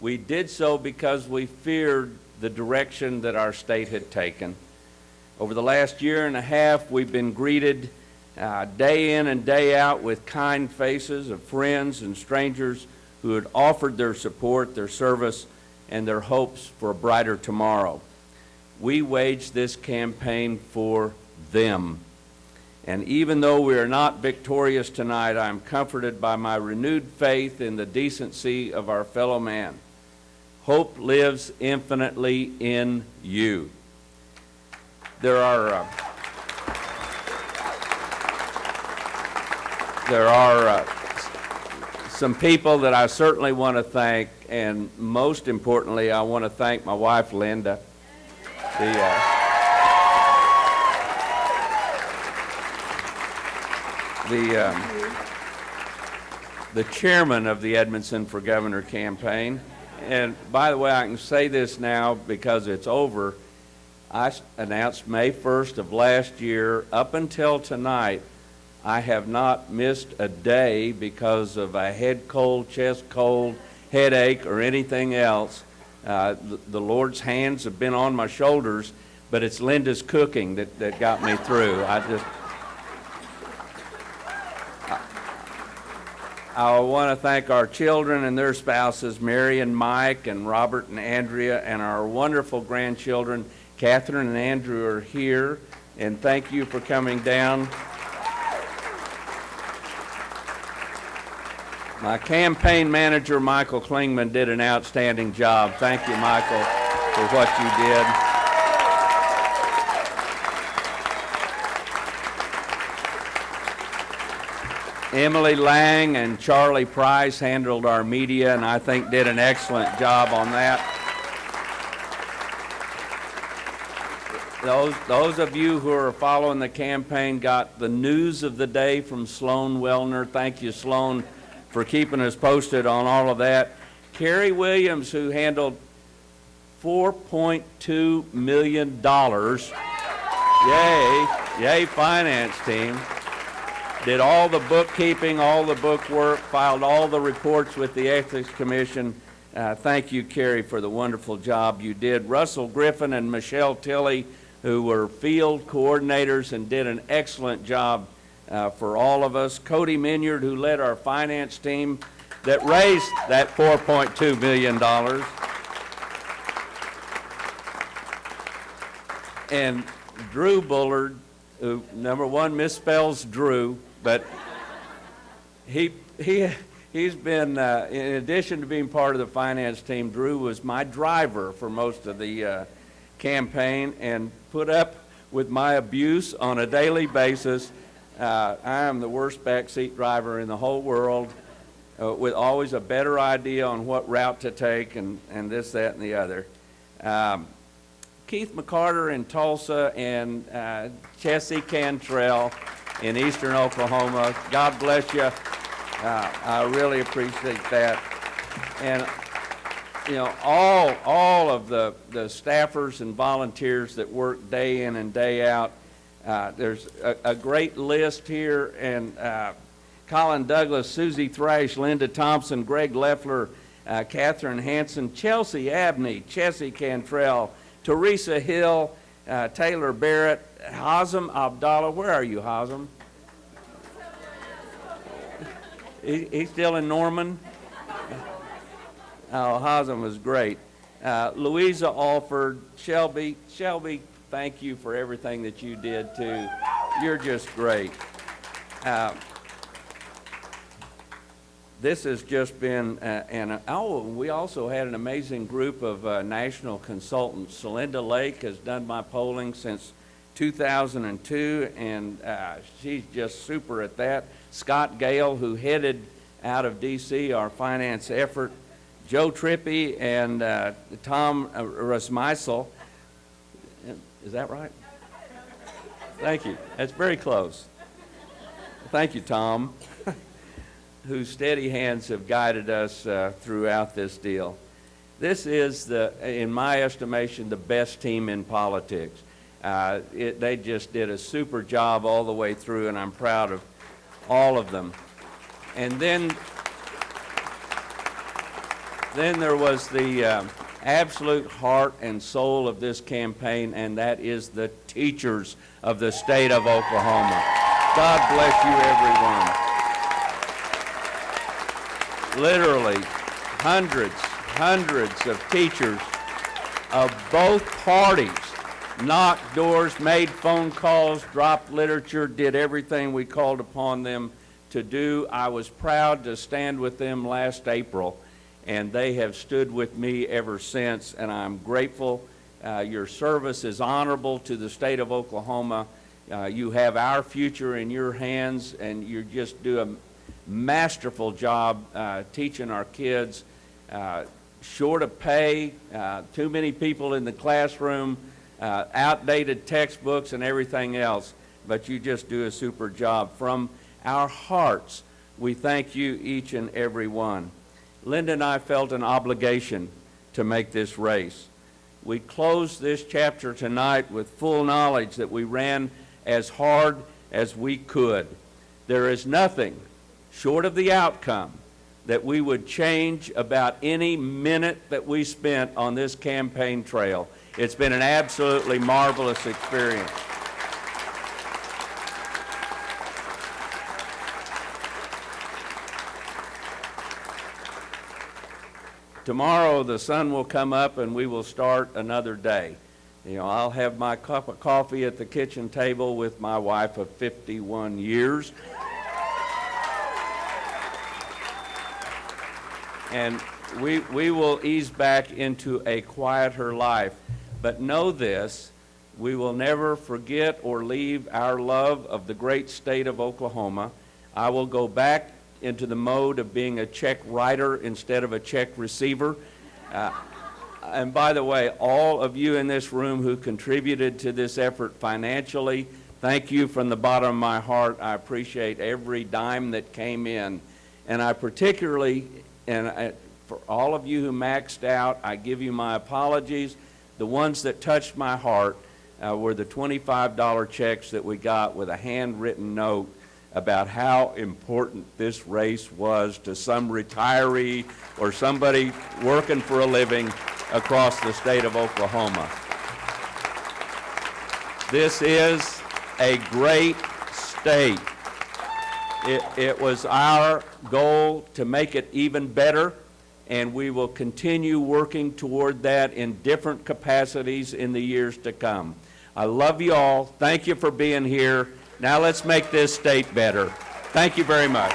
We did so because we feared the direction that our state had taken. Over the last year and a half, we've been greeted day in and day out with kind faces of friends and strangers who had offered their support, their service, and their hopes for a brighter tomorrow. We waged this campaign for them. And even though we are not victorious tonight, I am comforted by my renewed faith in the decency of our fellow man. Hope lives infinitely in you. There are some people that I certainly want to thank, and most importantly, I want to thank my wife, Linda. The chairman of the Edmondson for Governor campaign. And by the way, I can say this now because it's over. I announced May 1st of last year. Up until tonight, I have not missed a day because of a head cold, chest cold, headache, or anything else. The Lord's hands have been on my shoulders, but it's Linda's cooking that got me through. I want to thank our children and their spouses, Mary and Mike and Robert and Andrea, and our wonderful grandchildren. Catherine and Andrew are here, and thank you for coming down. My campaign manager, Michael Klingman, did an outstanding job. Thank you, Michael, for what you did. Emily Lang and Charlie Price handled our media, and I think did an excellent job on that. Those of you who are following the campaign got the news of the day from Sloan Wellner. Thank you, Sloan, for keeping us posted on all of that. Kerry Williams, who handled $4.2 million. Yay, finance team. Did all the bookkeeping, all the book work, filed all the reports with the Ethics Commission. Thank you, Kerry, for the wonderful job you did. Russell Griffin and Michelle Tilley, who were field coordinators and did an excellent job for all of us. Cody Minyard, who led our finance team that raised that $4.2 million. And Drew Bullard, who, number one, misspells Drew, but he's been, in addition to being part of the finance team, Drew was my driver for most of the campaign and put up with my abuse on a daily basis. I am the worst backseat driver in the whole world, with always a better idea on what route to take and this, that, and the other. Keith McCarter in Tulsa and Chessie Cantrell in eastern Oklahoma. God bless you. I really appreciate that. And you know, all of the staffers and volunteers that work day in and day out. There's a great list here, and Colin Douglas, Susie Thrash, Linda Thompson, Greg Leffler, Catherine Hanson, Chelsea Abney, Chessie Cantrell, Teresa Hill, Taylor Barrett, Hazem Abdallah. Where are you, Hazem? He's still in Norman? Oh, Hazem was great. Louisa Alford, Shelby, thank you for everything that you did too. You're just great. This has just been, we also had an amazing group of national consultants. Celinda Lake has done my polling since 2002, and she's just super at that. Scott Gale, who headed out of D.C. our finance effort. Joe Trippi and Tom Rasmeisel. Is that right? Thank you. That's very close. Thank you, Tom, whose steady hands have guided us throughout this deal. This is, in my estimation, the best team in politics. They just did a super job all the way through, and I'm proud of all of them. And then Then there was the absolute heart and soul of this campaign, and that is the teachers of the state of Oklahoma. God bless you, everyone. Literally, hundreds of teachers of both parties knocked doors, made phone calls, dropped literature, did everything we called upon them to do. I was proud to stand with them last April, and they have stood with me ever since, and I'm grateful. Your service is honorable to the state of Oklahoma. You have our future in your hands, and you just do a masterful job teaching our kids. Short of pay, too many people in the classroom, outdated textbooks and everything else, but you just do a super job. From our hearts, we thank you, each and every one. Linda and I felt an obligation to make this race. We closed this chapter tonight with full knowledge that we ran as hard as we could. There is nothing short of the outcome that we would change about any minute that we spent on this campaign trail. It's been an absolutely marvelous experience. Tomorrow the sun will come up and we will start another day. You know, I'll have my cup of coffee at the kitchen table with my wife of 51 years. And we will ease back into a quieter life. But know this, we will never forget or leave our love of the great state of Oklahoma. I will go back into the mode of being a check writer instead of a check receiver. And by the way, all of you in this room who contributed to this effort financially, thank you from the bottom of my heart. I appreciate every dime that came in. And I particularly, for all of you who maxed out, I give you my apologies. The ones that touched my heart were the $25 checks that we got with a handwritten note about how important this race was to some retiree or somebody working for a living across the state of Oklahoma. This is a great state. It was our goal to make it even better, and we will continue working toward that in different capacities in the years to come. I love you all. Thank you for being here. Now let's make this state better. Thank you very much.